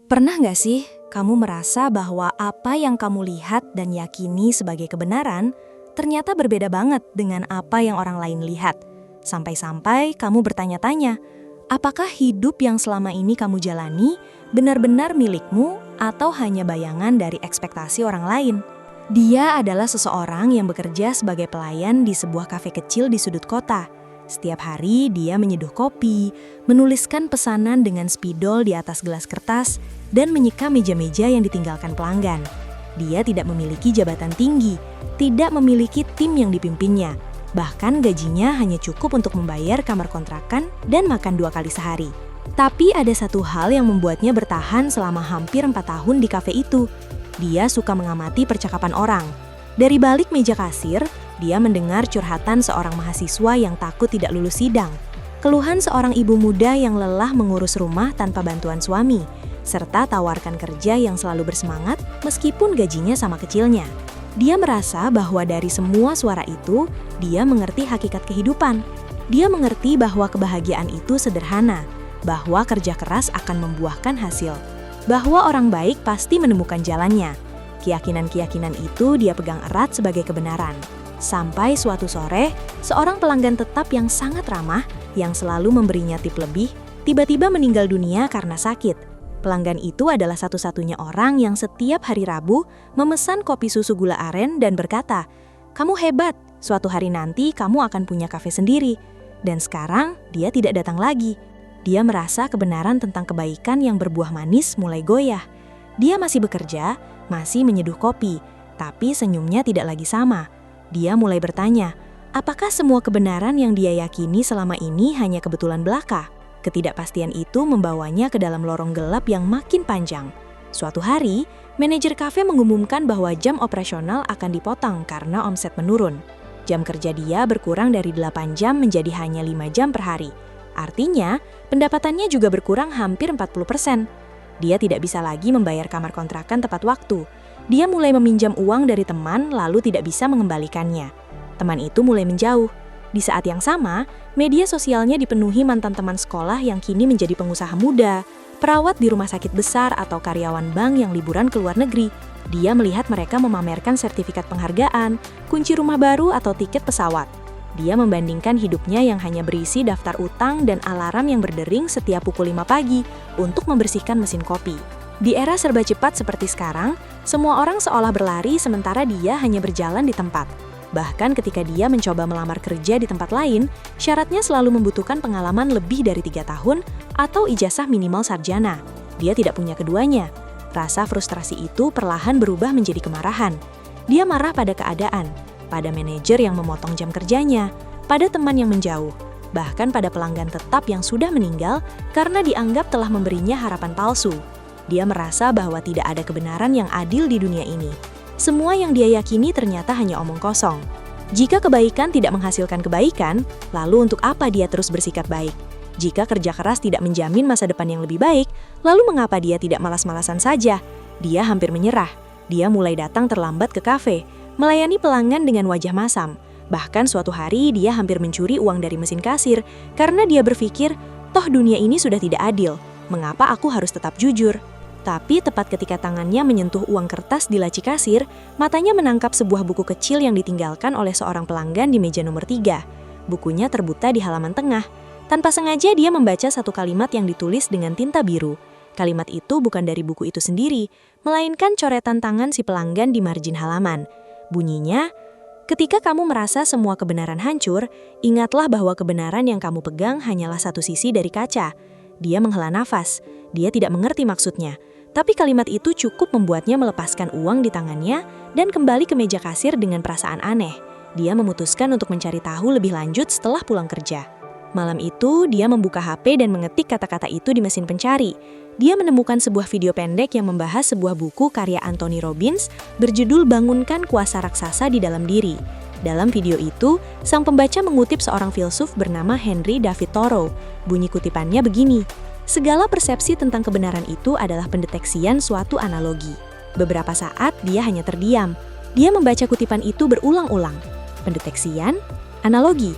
Pernah nggak sih kamu merasa bahwa apa yang kamu lihat dan yakini sebagai kebenaran ternyata berbeda banget dengan apa yang orang lain lihat? Sampai-sampai kamu bertanya-tanya, apakah hidup yang selama ini kamu jalani benar-benar milikmu atau hanya bayangan dari ekspektasi orang lain? Dia adalah seseorang yang bekerja sebagai pelayan di sebuah kafe kecil di sudut kota. Setiap hari dia menyeduh kopi, menuliskan pesanan dengan spidol di atas gelas kertas, dan menyeka meja-meja yang ditinggalkan pelanggan. Dia tidak memiliki jabatan tinggi, tidak memiliki tim yang dipimpinnya. Bahkan gajinya hanya cukup untuk membayar kamar kontrakan dan makan 2 kali sehari. Tapi ada satu hal yang membuatnya bertahan selama hampir 4 tahun di kafe itu. Dia suka mengamati percakapan orang. Dari balik meja kasir, dia mendengar curhatan seorang mahasiswa yang takut tidak lulus sidang, keluhan seorang ibu muda yang lelah mengurus rumah tanpa bantuan suami, serta tawarkan kerja yang selalu bersemangat meskipun gajinya sama kecilnya. Dia merasa bahwa dari semua suara itu, dia mengerti hakikat kehidupan. Dia mengerti bahwa kebahagiaan itu sederhana, bahwa kerja keras akan membuahkan hasil, bahwa orang baik pasti menemukan jalannya. Keyakinan-keyakinan itu dia pegang erat sebagai kebenaran. Sampai suatu sore, seorang pelanggan tetap yang sangat ramah, yang selalu memberinya tip lebih, tiba-tiba meninggal dunia karena sakit. Pelanggan itu adalah satu-satunya orang yang setiap hari Rabu memesan kopi susu gula aren dan berkata, "Kamu hebat, suatu hari nanti kamu akan punya kafe sendiri." Dan sekarang dia tidak datang lagi. Dia merasa kebenaran tentang kebaikan yang berbuah manis mulai goyah. Dia masih bekerja, masih menyeduh kopi, tapi senyumnya tidak lagi sama. Dia mulai bertanya, apakah semua kebenaran yang dia yakini selama ini hanya kebetulan belaka? Ketidakpastian itu membawanya ke dalam lorong gelap yang makin panjang. Suatu hari, manajer kafe mengumumkan bahwa jam operasional akan dipotong karena omset menurun. Jam kerja dia berkurang dari 8 jam menjadi hanya 5 jam per hari. Artinya, pendapatannya juga berkurang hampir 40%. Dia tidak bisa lagi membayar kamar kontrakan tepat waktu. Dia mulai meminjam uang dari teman lalu tidak bisa mengembalikannya. Teman itu mulai menjauh. Di saat yang sama, media sosialnya dipenuhi mantan teman sekolah yang kini menjadi pengusaha muda, perawat di rumah sakit besar atau karyawan bank yang liburan ke luar negeri. Dia melihat mereka memamerkan sertifikat penghargaan, kunci rumah baru atau tiket pesawat. Dia membandingkan hidupnya yang hanya berisi daftar utang dan alarm yang berdering setiap pukul 5 pagi untuk membersihkan mesin kopi. Di era serba cepat seperti sekarang, semua orang seolah berlari sementara dia hanya berjalan di tempat. Bahkan ketika dia mencoba melamar kerja di tempat lain, syaratnya selalu membutuhkan pengalaman lebih dari 3 tahun atau ijazah minimal sarjana. Dia tidak punya keduanya. Rasa frustrasi itu perlahan berubah menjadi kemarahan. Dia marah pada keadaan, pada manajer yang memotong jam kerjanya, pada teman yang menjauh, bahkan pada pelanggan tetap yang sudah meninggal karena dianggap telah memberinya harapan palsu. Dia merasa bahwa tidak ada kebenaran yang adil di dunia ini. Semua yang dia yakini ternyata hanya omong kosong. Jika kebaikan tidak menghasilkan kebaikan, lalu untuk apa dia terus bersikap baik? Jika kerja keras tidak menjamin masa depan yang lebih baik, lalu mengapa dia tidak malas-malasan saja? Dia hampir menyerah. Dia mulai datang terlambat ke kafe, melayani pelanggan dengan wajah masam. Bahkan suatu hari dia hampir mencuri uang dari mesin kasir karena dia berpikir, toh dunia ini sudah tidak adil, mengapa aku harus tetap jujur? Tapi tepat ketika tangannya menyentuh uang kertas di laci kasir, matanya menangkap sebuah buku kecil yang ditinggalkan oleh seorang pelanggan di meja nomor 3. Bukunya terbuka di halaman tengah. Tanpa sengaja dia membaca satu kalimat yang ditulis dengan tinta biru. Kalimat itu bukan dari buku itu sendiri, melainkan coretan tangan si pelanggan di margin halaman. Bunyinya, ketika kamu merasa semua kebenaran hancur, ingatlah bahwa kebenaran yang kamu pegang hanyalah satu sisi dari kaca. Dia menghela nafas. Dia tidak mengerti maksudnya. Tapi kalimat itu cukup membuatnya melepaskan uang di tangannya dan kembali ke meja kasir dengan perasaan aneh. Dia memutuskan untuk mencari tahu lebih lanjut setelah pulang kerja. Malam itu, dia membuka HP dan mengetik kata-kata itu di mesin pencari. Dia menemukan sebuah video pendek yang membahas sebuah buku karya Anthony Robbins berjudul Bangunkan Kuasa Raksasa di Dalam Diri. Dalam video itu, sang pembaca mengutip seorang filsuf bernama Henry David Thoreau. Bunyi kutipannya begini, segala persepsi tentang kebenaran itu adalah pendeteksian suatu analogi. Beberapa saat dia hanya terdiam. Dia membaca kutipan itu berulang-ulang. Pendeteksian, analogi.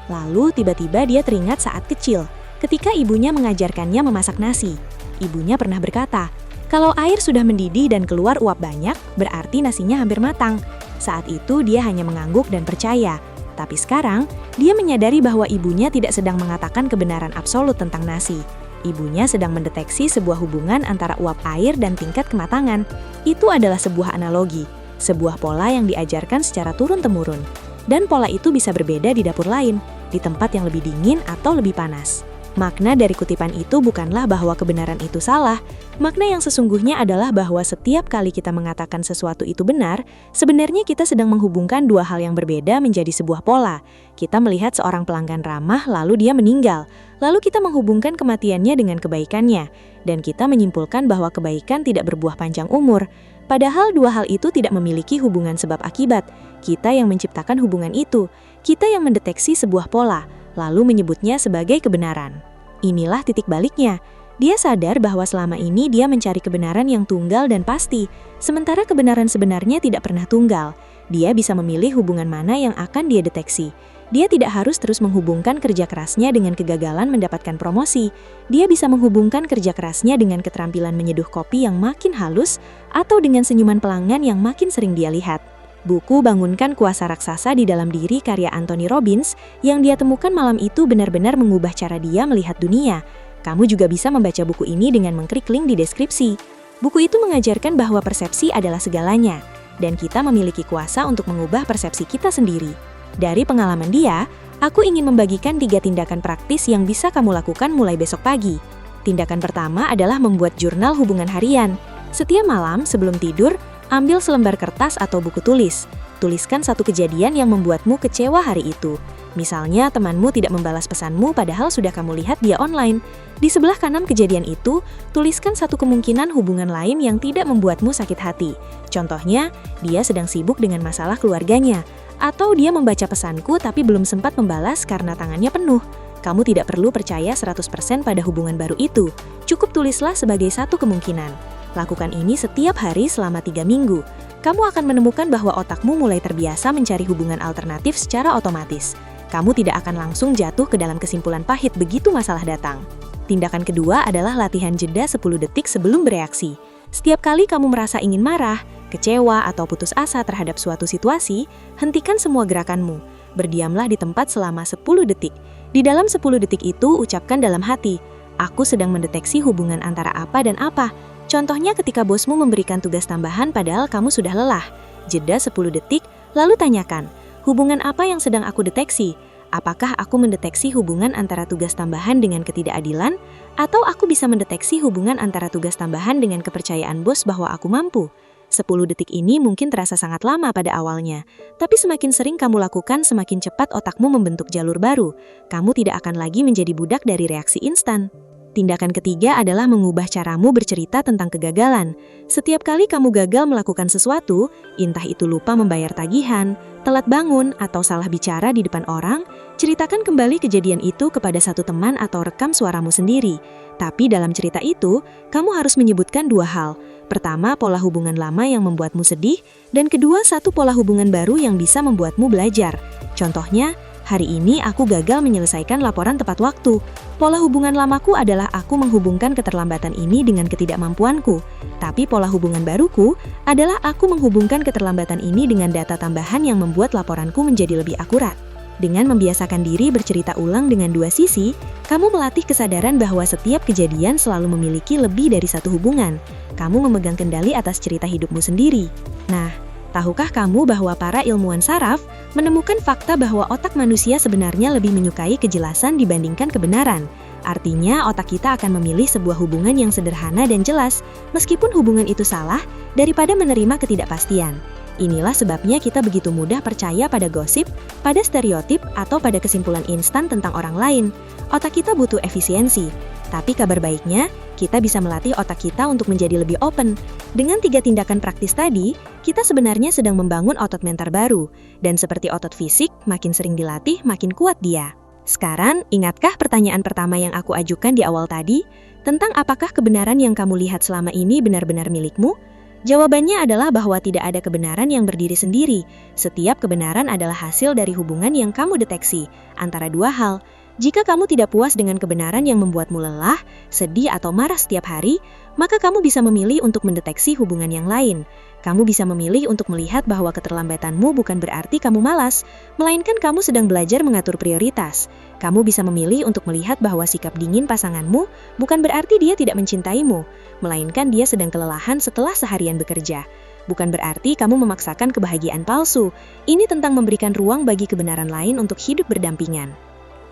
Lalu tiba-tiba dia teringat saat kecil, Ketika ibunya mengajarkannya memasak nasi, ibunya pernah berkata, kalau air sudah mendidih dan keluar uap banyak, berarti nasinya hampir matang. Saat itu dia hanya mengangguk dan percaya. Tapi sekarang, dia menyadari bahwa ibunya tidak sedang mengatakan kebenaran absolut tentang nasi. Ibunya sedang mendeteksi sebuah hubungan antara uap air dan tingkat kematangan. Itu adalah sebuah analogi, sebuah pola yang diajarkan secara turun-temurun. Dan pola itu bisa berbeda di dapur lain, di tempat yang lebih dingin atau lebih panas. Makna dari kutipan itu bukanlah bahwa kebenaran itu salah. Makna yang sesungguhnya adalah bahwa setiap kali kita mengatakan sesuatu itu benar, sebenarnya kita sedang menghubungkan dua hal yang berbeda menjadi sebuah pola. Kita melihat seorang pelanggan ramah, lalu dia meninggal. Lalu kita menghubungkan kematiannya dengan kebaikannya. Dan kita menyimpulkan bahwa kebaikan tidak berbuah panjang umur. Padahal dua hal itu tidak memiliki hubungan sebab akibat. Kita yang menciptakan hubungan itu. Kita yang mendeteksi sebuah pola, lalu menyebutnya sebagai kebenaran. Inilah titik baliknya. Dia sadar bahwa selama ini dia mencari kebenaran yang tunggal dan pasti, sementara kebenaran sebenarnya tidak pernah tunggal. Dia bisa memilih hubungan mana yang akan dia deteksi. Dia tidak harus terus menghubungkan kerja kerasnya dengan kegagalan mendapatkan promosi. Dia bisa menghubungkan kerja kerasnya dengan keterampilan menyeduh kopi yang makin halus atau dengan senyuman pelanggan yang makin sering dia lihat. Buku Bangunkan Kuasa Raksasa di Dalam Diri karya Anthony Robbins yang dia temukan malam itu benar-benar mengubah cara dia melihat dunia. Kamu juga bisa membaca buku ini dengan mengklik link di deskripsi. Buku itu mengajarkan bahwa persepsi adalah segalanya, dan kita memiliki kuasa untuk mengubah persepsi kita sendiri. Dari pengalaman dia, aku ingin membagikan 3 tindakan praktis yang bisa kamu lakukan mulai besok pagi. Tindakan pertama adalah membuat jurnal hubungan harian. Setiap malam sebelum tidur, ambil selembar kertas atau buku tulis. Tuliskan satu kejadian yang membuatmu kecewa hari itu. Misalnya temanmu tidak membalas pesanmu padahal sudah kamu lihat dia online. Di sebelah kanan kejadian itu, tuliskan satu kemungkinan hubungan lain yang tidak membuatmu sakit hati. Contohnya, dia sedang sibuk dengan masalah keluarganya. Atau dia membaca pesanku tapi belum sempat membalas karena tangannya penuh. Kamu tidak perlu percaya 100% pada hubungan baru itu. Cukup tulislah sebagai satu kemungkinan. Lakukan ini setiap hari selama 3 minggu. Kamu akan menemukan bahwa otakmu mulai terbiasa mencari hubungan alternatif secara otomatis. Kamu tidak akan langsung jatuh ke dalam kesimpulan pahit begitu masalah datang. Tindakan kedua adalah latihan jeda 10 detik sebelum bereaksi. Setiap kali kamu merasa ingin marah, kecewa, atau putus asa terhadap suatu situasi, hentikan semua gerakanmu. Berdiamlah di tempat selama 10 detik. Di dalam 10 detik itu, ucapkan dalam hati, aku sedang mendeteksi hubungan antara apa dan apa. Contohnya ketika bosmu memberikan tugas tambahan padahal kamu sudah lelah. Jeda 10 detik, lalu tanyakan, hubungan apa yang sedang aku deteksi? Apakah aku mendeteksi hubungan antara tugas tambahan dengan ketidakadilan? Atau aku bisa mendeteksi hubungan antara tugas tambahan dengan kepercayaan bos bahwa aku mampu? 10 detik ini mungkin terasa sangat lama pada awalnya, tapi semakin sering kamu lakukan, semakin cepat otakmu membentuk jalur baru. Kamu tidak akan lagi menjadi budak dari reaksi instan. Tindakan ketiga adalah mengubah caramu bercerita tentang kegagalan. Setiap kali kamu gagal melakukan sesuatu, entah itu lupa membayar tagihan, telat bangun, atau salah bicara di depan orang, ceritakan kembali kejadian itu kepada satu teman atau rekam suaramu sendiri. Tapi dalam cerita itu, kamu harus menyebutkan 2 hal. Pertama, pola hubungan lama yang membuatmu sedih, dan kedua, satu pola hubungan baru yang bisa membuatmu belajar. Contohnya, hari ini aku gagal menyelesaikan laporan tepat waktu. Pola hubungan lamaku adalah aku menghubungkan keterlambatan ini dengan ketidakmampuanku. Tapi pola hubungan baruku adalah aku menghubungkan keterlambatan ini dengan data tambahan yang membuat laporanku menjadi lebih akurat. Dengan membiasakan diri bercerita ulang dengan 2 sisi, kamu melatih kesadaran bahwa setiap kejadian selalu memiliki lebih dari satu hubungan. Kamu memegang kendali atas cerita hidupmu sendiri. Nah, tahukah kamu bahwa para ilmuwan saraf menemukan fakta bahwa otak manusia sebenarnya lebih menyukai kejelasan dibandingkan kebenaran? Artinya, otak kita akan memilih sebuah hubungan yang sederhana dan jelas, meskipun hubungan itu salah, daripada menerima ketidakpastian. Inilah sebabnya kita begitu mudah percaya pada gosip, pada stereotip, atau pada kesimpulan instan tentang orang lain. Otak kita butuh efisiensi. Tapi kabar baiknya, kita bisa melatih otak kita untuk menjadi lebih open. Dengan 3 tindakan praktis tadi, kita sebenarnya sedang membangun otot mental baru. Dan seperti otot fisik, makin sering dilatih, makin kuat dia. Sekarang, ingatkah pertanyaan pertama yang aku ajukan di awal tadi? Tentang apakah kebenaran yang kamu lihat selama ini benar-benar milikmu? Jawabannya adalah bahwa tidak ada kebenaran yang berdiri sendiri. Setiap kebenaran adalah hasil dari hubungan yang kamu deteksi antara 2 hal. Jika kamu tidak puas dengan kebenaran yang membuatmu lelah, sedih atau marah setiap hari, maka kamu bisa memilih untuk mendeteksi hubungan yang lain. Kamu bisa memilih untuk melihat bahwa keterlambatanmu bukan berarti kamu malas, melainkan kamu sedang belajar mengatur prioritas. Kamu bisa memilih untuk melihat bahwa sikap dingin pasanganmu bukan berarti dia tidak mencintaimu, melainkan dia sedang kelelahan setelah seharian bekerja. Bukan berarti kamu memaksakan kebahagiaan palsu. Ini tentang memberikan ruang bagi kebenaran lain untuk hidup berdampingan.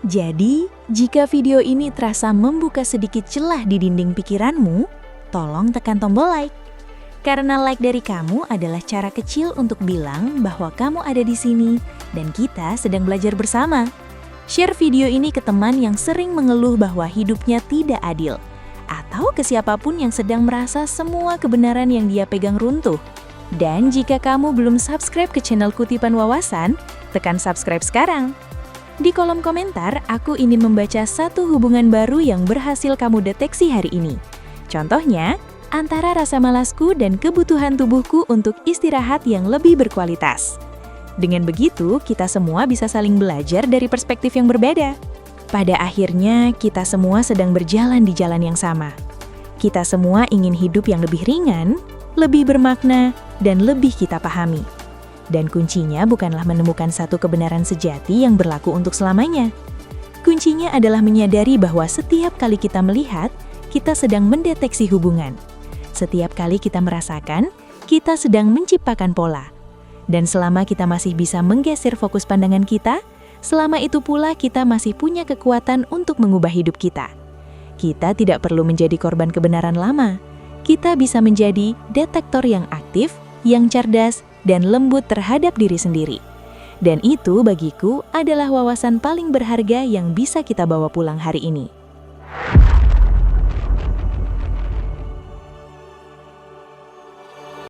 Jadi, jika video ini terasa membuka sedikit celah di dinding pikiranmu, tolong tekan tombol like. Karena like dari kamu adalah cara kecil untuk bilang bahwa kamu ada di sini dan kita sedang belajar bersama. Share video ini ke teman yang sering mengeluh bahwa hidupnya tidak adil, atau ke siapapun yang sedang merasa semua kebenaran yang dia pegang runtuh. Dan jika kamu belum subscribe ke channel Kutipan Wawasan, tekan subscribe sekarang. Di kolom komentar, aku ingin membaca satu hubungan baru yang berhasil kamu deteksi hari ini. Contohnya, antara rasa malasku dan kebutuhan tubuhku untuk istirahat yang lebih berkualitas. Dengan begitu, kita semua bisa saling belajar dari perspektif yang berbeda. Pada akhirnya, kita semua sedang berjalan di jalan yang sama. Kita semua ingin hidup yang lebih ringan, lebih bermakna, dan lebih kita pahami. Dan kuncinya bukanlah menemukan satu kebenaran sejati yang berlaku untuk selamanya. Kuncinya adalah menyadari bahwa setiap kali kita melihat, kita sedang mendeteksi hubungan. Setiap kali kita merasakan, kita sedang menciptakan pola. Dan selama kita masih bisa menggeser fokus pandangan kita, selama itu pula kita masih punya kekuatan untuk mengubah hidup kita. Kita tidak perlu menjadi korban kebenaran lama. Kita bisa menjadi detektor yang aktif, yang cerdas, dan lembut terhadap diri sendiri. Dan itu bagiku adalah wawasan paling berharga yang bisa kita bawa pulang hari ini.